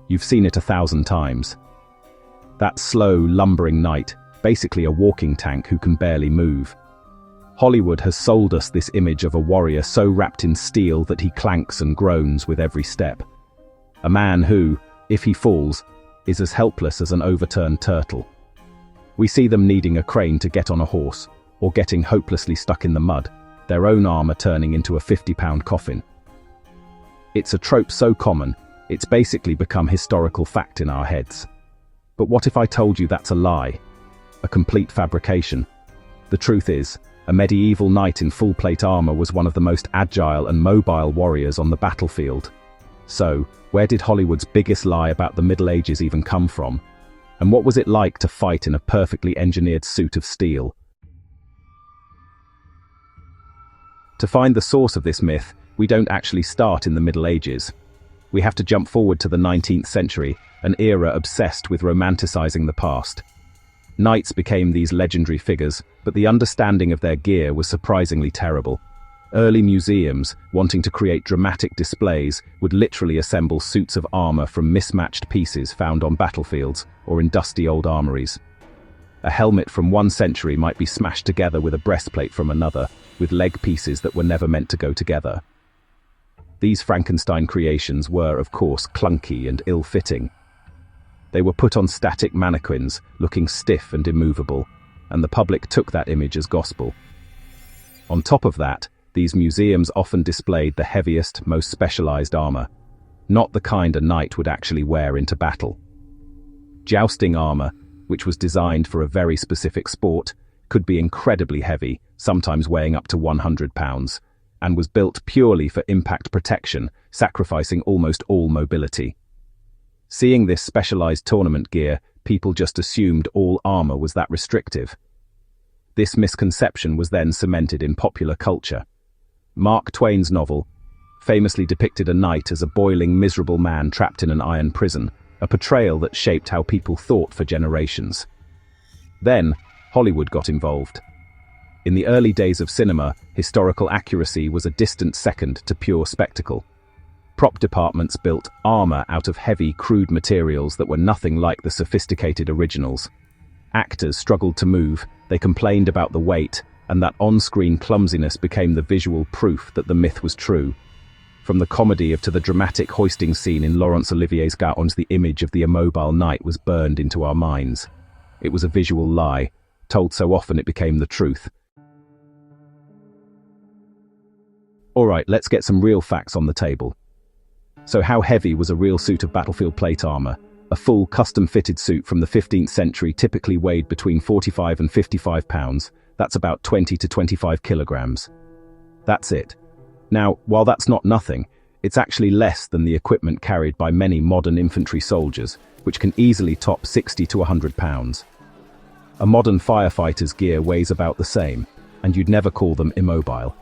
You've seen it 1,000 times. That slow, lumbering knight, basically a walking tank who can barely move. Hollywood has sold us this image of a warrior so wrapped in steel that he clanks and groans with every step. A man who, if he falls, is as helpless as an overturned turtle. We see them needing a crane to get on a horse, or getting hopelessly stuck in the mud, their own armor turning into a 50-pound coffin. It's a trope so common, it's basically become historical fact in our heads. But what if I told you that's a lie? A complete fabrication? The truth is, a medieval knight in full plate armor was one of the most agile and mobile warriors on the battlefield. So, where did Hollywood's biggest lie about the Middle Ages even come from? And what was it like to fight in a perfectly engineered suit of steel? To find the source of this myth, we don't actually start in the Middle Ages. We have to jump forward to the 19th century, an era obsessed with romanticizing the past. Knights became these legendary figures, but the understanding of their gear was surprisingly terrible. Early museums, wanting to create dramatic displays, would literally assemble suits of armor from mismatched pieces found on battlefields or in dusty old armories. A helmet from one century might be smashed together with a breastplate from another, with leg pieces that were never meant to go together. These Frankenstein creations were, of course, clunky and ill-fitting. They were put on static mannequins, looking stiff and immovable, and the public took that image as gospel. On top of that, these museums often displayed the heaviest, most specialized armor, not the kind a knight would actually wear into battle. Jousting armor, which was designed for a very specific sport, could be incredibly heavy, sometimes weighing up to 100 pounds, and was built purely for impact protection, sacrificing almost all mobility. Seeing this specialized tournament gear, people just assumed all armor was that restrictive. This misconception was then cemented in popular culture. Mark Twain's novel famously depicted a knight as a boiling, miserable man trapped in an iron prison, a portrayal that shaped how people thought for generations. Then, Hollywood got involved. In the early days of cinema, historical accuracy was a distant second to pure spectacle. Prop departments built armor out of heavy, crude materials that were nothing like the sophisticated originals. Actors struggled to move, they complained about the weight, and that on-screen clumsiness became the visual proof that the myth was true. From the comedy to the dramatic hoisting scene in Laurence Olivier's Gaunt's, the image of the immobile knight was burned into our minds. It was a visual lie, told so often it became the truth. Alright, let's get some real facts on the table. So how heavy was a real suit of battlefield plate armor? A full custom-fitted suit from the 15th century typically weighed between 45 and 55 pounds. That's about 20 to 25 kilograms. That's it. Now, while that's not nothing, it's actually less than the equipment carried by many modern infantry soldiers, which can easily top 60 to 100 pounds. A modern firefighter's gear weighs about the same, and you'd never call them immobile.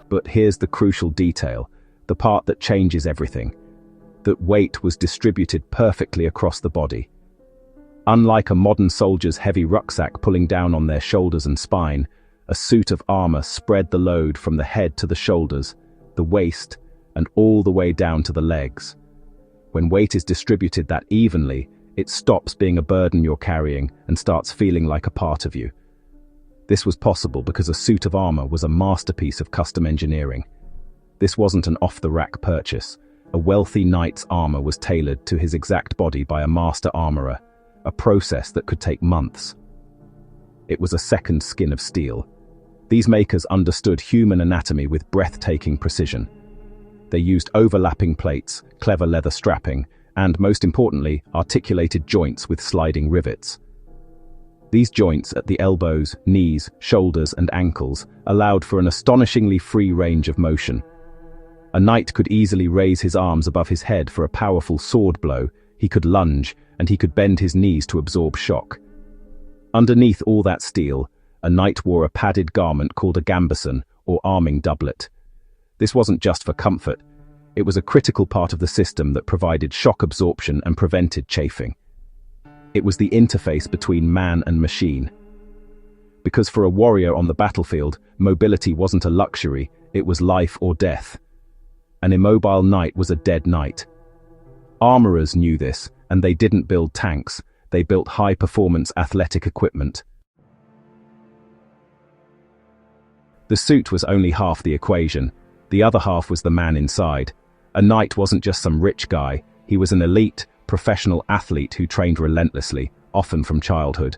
But here's the crucial detail, the part that changes everything. That weight was distributed perfectly across the body. Unlike a modern soldier's heavy rucksack pulling down on their shoulders and spine, a suit of armor spread the load from the head to the shoulders, the waist, and all the way down to the legs. When weight is distributed that evenly, it stops being a burden you're carrying and starts feeling like a part of you. This was possible because a suit of armor was a masterpiece of custom engineering. This wasn't an off-the-rack purchase. A wealthy knight's armor was tailored to his exact body by a master armorer, a process that could take months. It was a second skin of steel. These makers understood human anatomy with breathtaking precision. They used overlapping plates, clever leather strapping, and, most importantly, articulated joints with sliding rivets. These joints at the elbows, knees, shoulders, and ankles allowed for an astonishingly free range of motion. A knight could easily raise his arms above his head for a powerful sword blow, he could lunge, and he could bend his knees to absorb shock. Underneath all that steel, a knight wore a padded garment called a gambeson, or arming doublet. This wasn't just for comfort, it was a critical part of the system that provided shock absorption and prevented chafing. It was the interface between man and machine. Because for a warrior on the battlefield, mobility wasn't a luxury, it was life or death. An immobile knight was a dead knight. Armorers knew this, and they didn't build tanks, they built high-performance athletic equipment. The suit was only half the equation. The other half was the man inside. A knight wasn't just some rich guy, he was an elite, professional athlete who trained relentlessly, often from childhood.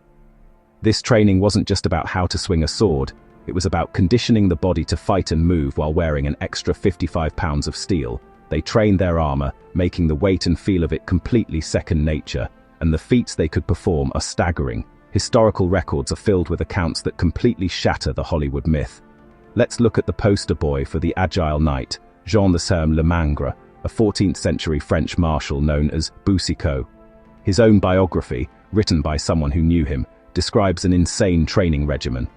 This training wasn't just about how to swing a sword, it was about conditioning the body to fight and move while wearing an extra 55 pounds of steel. They trained their armor, making the weight and feel of it completely second nature, and the feats they could perform are staggering. Historical records are filled with accounts that completely shatter the Hollywood myth. Let's look at the poster boy for the agile knight, Jean the Serme Le Mangre, a 14th century French marshal known as Boucicaut. His own biography, written by someone who knew him, describes an insane training regimen.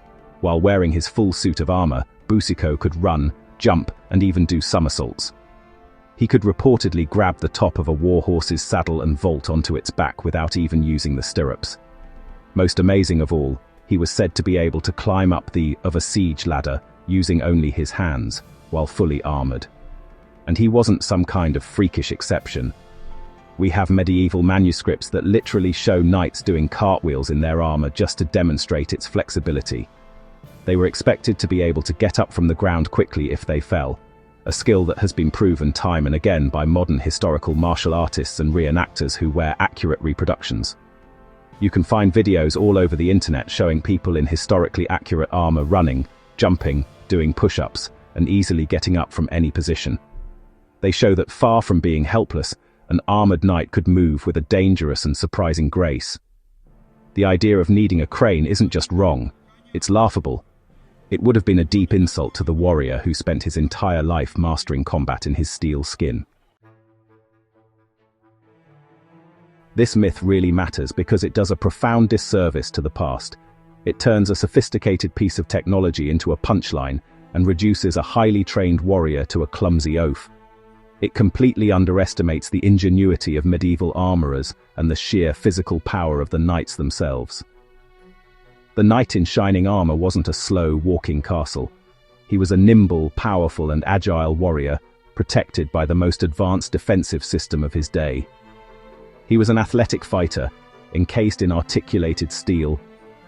While wearing his full suit of armor, Boucicaut could run, jump, and even do somersaults. He could reportedly grab the top of a war horse's saddle and vault onto its back without even using the stirrups. Most amazing of all, he was said to be able to climb up the of a siege ladder using only his hands, while fully armored. And he wasn't some kind of freakish exception. We have medieval manuscripts that literally show knights doing cartwheels in their armor just to demonstrate its flexibility. They were expected to be able to get up from the ground quickly if they fell, a skill that has been proven time and again by modern historical martial artists and reenactors who wear accurate reproductions. You can find videos all over the internet showing people in historically accurate armor running, jumping, doing push-ups, and easily getting up from any position. They show that far from being helpless, an armored knight could move with a dangerous and surprising grace. The idea of needing a crane isn't just wrong, it's laughable. It would have been a deep insult to the warrior who spent his entire life mastering combat in his steel skin. This myth really matters because it does a profound disservice to the past. It turns a sophisticated piece of technology into a punchline and reduces a highly trained warrior to a clumsy oaf. It completely underestimates the ingenuity of medieval armorers and the sheer physical power of the knights themselves. The knight in shining armor wasn't a slow, walking castle. He was a nimble, powerful, and agile warrior, protected by the most advanced defensive system of his day. He was an athletic fighter, encased in articulated steel,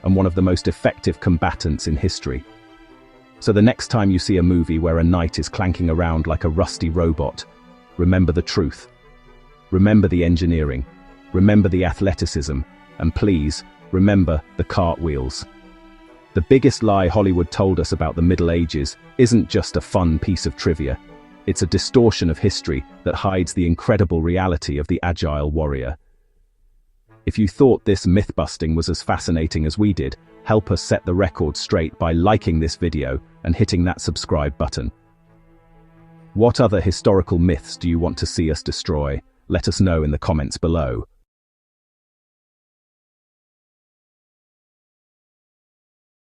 and one of the most effective combatants in history. So the next time you see a movie where a knight is clanking around like a rusty robot, remember the truth. Remember the engineering. Remember the athleticism. And please, remember the cartwheels. The biggest lie Hollywood told us about the Middle Ages isn't just a fun piece of trivia. It's a distortion of history that hides the incredible reality of the agile warrior. If you thought this myth-busting was as fascinating as we did, help us set the record straight by liking this video and hitting that subscribe button. What other historical myths do you want to see us destroy? Let us know in the comments below.